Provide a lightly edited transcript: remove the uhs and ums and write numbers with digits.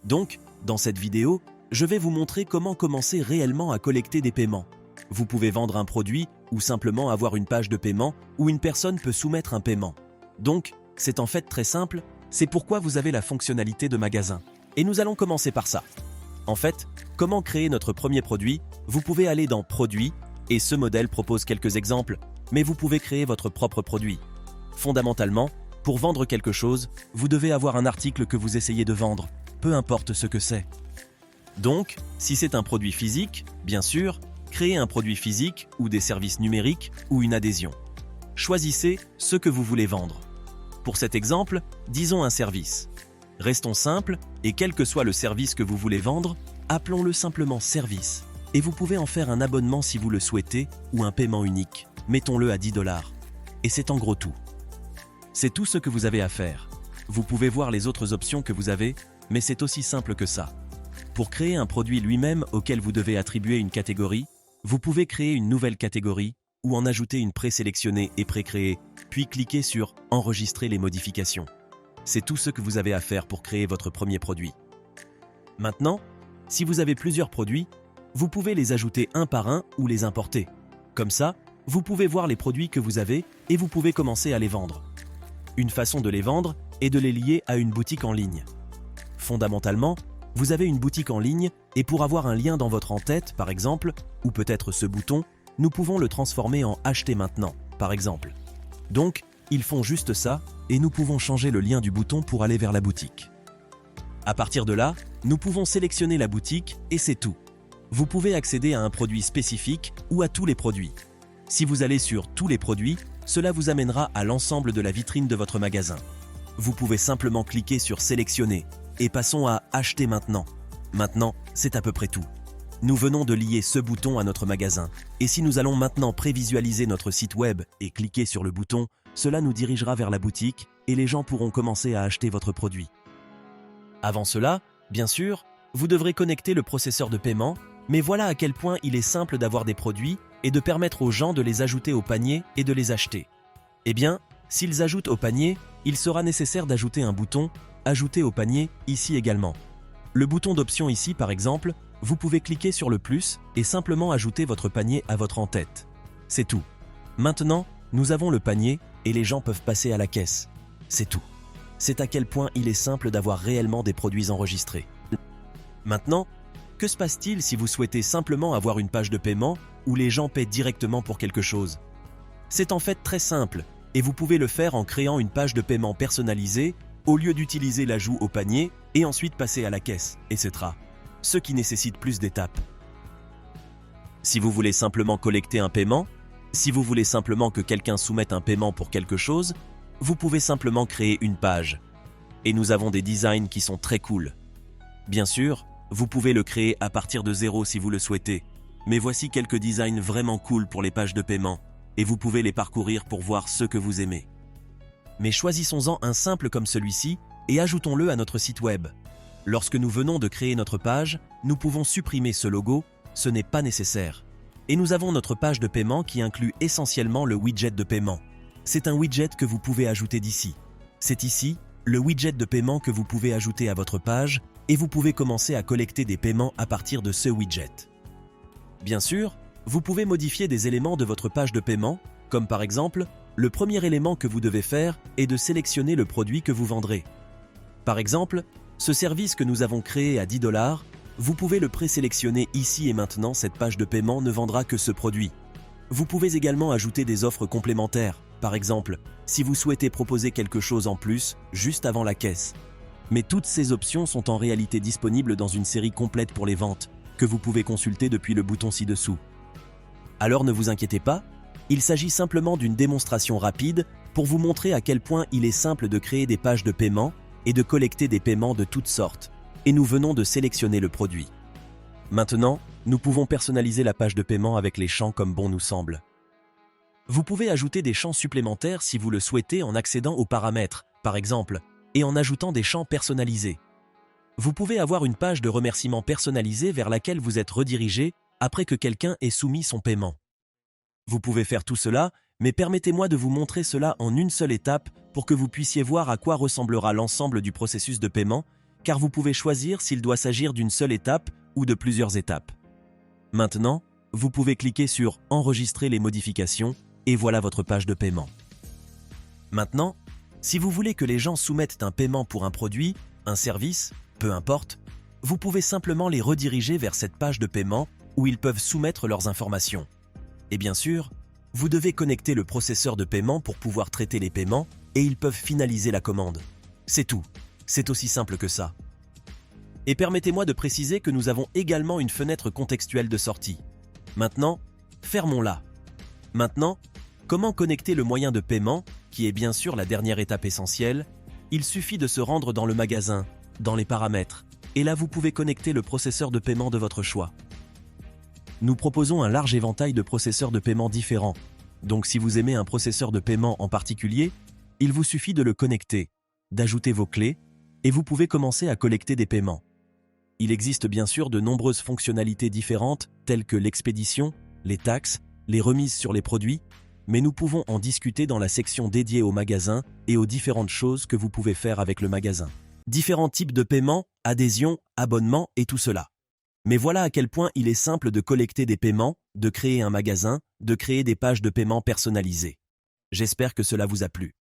Donc, dans cette vidéo, je vais vous montrer comment commencer réellement à collecter des paiements. Vous pouvez vendre un produit ou simplement avoir une page de paiement où une personne peut soumettre un paiement. Donc, c'est en fait très simple, c'est pourquoi vous avez la fonctionnalité de magasin. Et nous allons commencer par ça. En fait, comment créer notre premier produit? Vous pouvez aller dans Produits, et ce modèle propose quelques exemples, mais vous pouvez créer votre propre produit. Fondamentalement, pour vendre quelque chose, vous devez avoir un article que vous essayez de vendre, peu importe ce que c'est. Donc, si c'est un produit physique, bien sûr, créez un produit physique ou des services numériques ou une adhésion. Choisissez ce que vous voulez vendre. Pour cet exemple, disons un service. Restons simples et quel que soit le service que vous voulez vendre, appelons-le simplement service. Et vous pouvez en faire un abonnement si vous le souhaitez ou un paiement unique. Mettons-le à 10 $. Et c'est en gros tout. C'est tout ce que vous avez à faire. Vous pouvez voir les autres options que vous avez, mais c'est aussi simple que ça. Pour créer un produit lui-même auquel vous devez attribuer une catégorie, vous pouvez créer une nouvelle catégorie ou en ajouter une présélectionnée et pré-créée, puis cliquer sur « Enregistrer les modifications ». C'est tout ce que vous avez à faire pour créer votre premier produit. Maintenant, si vous avez plusieurs produits, vous pouvez les ajouter un par un ou les importer. Comme ça, vous pouvez voir les produits que vous avez et vous pouvez commencer à les vendre. Une façon de les vendre est de les lier à une boutique en ligne. Fondamentalement, vous avez une boutique en ligne et pour avoir un lien dans votre en-tête, par exemple, ou peut-être ce bouton, nous pouvons le transformer en « Acheter maintenant », par exemple. Donc, ils font juste ça et nous pouvons changer le lien du bouton pour aller vers la boutique. À partir de là, nous pouvons sélectionner la boutique et c'est tout. Vous pouvez accéder à un produit spécifique ou à tous les produits. Si vous allez sur « Tous les produits », cela vous amènera à l'ensemble de la vitrine de votre magasin. Vous pouvez simplement cliquer sur « Sélectionner » et passons à « Acheter maintenant ». Maintenant, c'est à peu près tout. Nous venons de lier ce bouton à notre magasin. Et si nous allons maintenant prévisualiser notre site web et cliquer sur le bouton, cela nous dirigera vers la boutique et les gens pourront commencer à acheter votre produit. Avant cela, bien sûr, vous devrez connecter le processeur de paiement, mais voilà à quel point il est simple d'avoir des produits et de permettre aux gens de les ajouter au panier et de les acheter. Eh bien, s'ils ajoutent au panier, il sera nécessaire d'ajouter un bouton « Ajouter au panier » ici également. Le bouton d'option ici, par exemple, vous pouvez cliquer sur le plus et simplement ajouter votre panier à votre en-tête. C'est tout. Maintenant, nous avons le panier et les gens peuvent passer à la caisse. C'est tout. C'est à quel point il est simple d'avoir réellement des produits enregistrés. Maintenant, que se passe-t-il si vous souhaitez simplement avoir une page de paiement où les gens paient directement pour quelque chose? C'est en fait très simple et vous pouvez le faire en créant une page de paiement personnalisée au lieu d'utiliser l'ajout au panier et ensuite passer à la caisse, etc. Ce qui nécessite plus d'étapes. Si vous voulez simplement collecter un paiement, si vous voulez simplement que quelqu'un soumette un paiement pour quelque chose, vous pouvez simplement créer une page. Et nous avons des designs qui sont très cool. Bien sûr, vous pouvez le créer à partir de zéro si vous le souhaitez, mais voici quelques designs vraiment cool pour les pages de paiement, et vous pouvez les parcourir pour voir ceux que vous aimez. Mais choisissons-en un simple comme celui-ci et ajoutons-le à notre site web. Lorsque nous venons de créer notre page, nous pouvons supprimer ce logo, ce n'est pas nécessaire. Et nous avons notre page de paiement qui inclut essentiellement le widget de paiement. C'est un widget que vous pouvez ajouter d'ici. C'est ici, le widget de paiement que vous pouvez ajouter à votre page et vous pouvez commencer à collecter des paiements à partir de ce widget. Bien sûr, vous pouvez modifier des éléments de votre page de paiement, comme par exemple, le premier élément que vous devez faire est de sélectionner le produit que vous vendrez. Par exemple, ce service que nous avons créé à 10 $, vous pouvez le présélectionner ici et maintenant, cette page de paiement ne vendra que ce produit. Vous pouvez également ajouter des offres complémentaires, par exemple, si vous souhaitez proposer quelque chose en plus, juste avant la caisse. Mais toutes ces options sont en réalité disponibles dans une série complète pour les ventes, que vous pouvez consulter depuis le bouton ci-dessous. Alors ne vous inquiétez pas, il s'agit simplement d'une démonstration rapide pour vous montrer à quel point il est simple de créer des pages de paiement et de collecter des paiements de toutes sortes, et nous venons de sélectionner le produit. Maintenant, nous pouvons personnaliser la page de paiement avec les champs comme bon nous semble. Vous pouvez ajouter des champs supplémentaires si vous le souhaitez en accédant aux paramètres, par exemple, et en ajoutant des champs personnalisés. Vous pouvez avoir une page de remerciement personnalisée vers laquelle vous êtes redirigé après que quelqu'un ait soumis son paiement. Vous pouvez faire tout cela, mais permettez-moi de vous montrer cela en une seule étape pour que vous puissiez voir à quoi ressemblera l'ensemble du processus de paiement, car vous pouvez choisir s'il doit s'agir d'une seule étape ou de plusieurs étapes. Maintenant, vous pouvez cliquer sur « Enregistrer les modifications » et voilà votre page de paiement. Maintenant, si vous voulez que les gens soumettent un paiement pour un produit, un service, peu importe, vous pouvez simplement les rediriger vers cette page de paiement où ils peuvent soumettre leurs informations. Et bien sûr, vous devez connecter le processeur de paiement pour pouvoir traiter les paiements et ils peuvent finaliser la commande. C'est tout. C'est aussi simple que ça. Et permettez-moi de préciser que nous avons également une fenêtre contextuelle de sortie. Maintenant, fermons-la. Maintenant, comment connecter le moyen de paiement, qui est bien sûr la dernière étape essentielle? Il suffit de se rendre dans le magasin, dans les paramètres, et là vous pouvez connecter le processeur de paiement de votre choix. Nous proposons un large éventail de processeurs de paiement différents, donc si vous aimez un processeur de paiement en particulier, il vous suffit de le connecter, d'ajouter vos clés, et vous pouvez commencer à collecter des paiements. Il existe bien sûr de nombreuses fonctionnalités différentes, telles que l'expédition, les taxes, les remises sur les produits, mais nous pouvons en discuter dans la section dédiée au magasin et aux différentes choses que vous pouvez faire avec le magasin. Différents types de paiements, adhésions, abonnements et tout cela. Mais voilà à quel point il est simple de collecter des paiements, de créer un magasin, de créer des pages de paiement personnalisées. J'espère que cela vous a plu.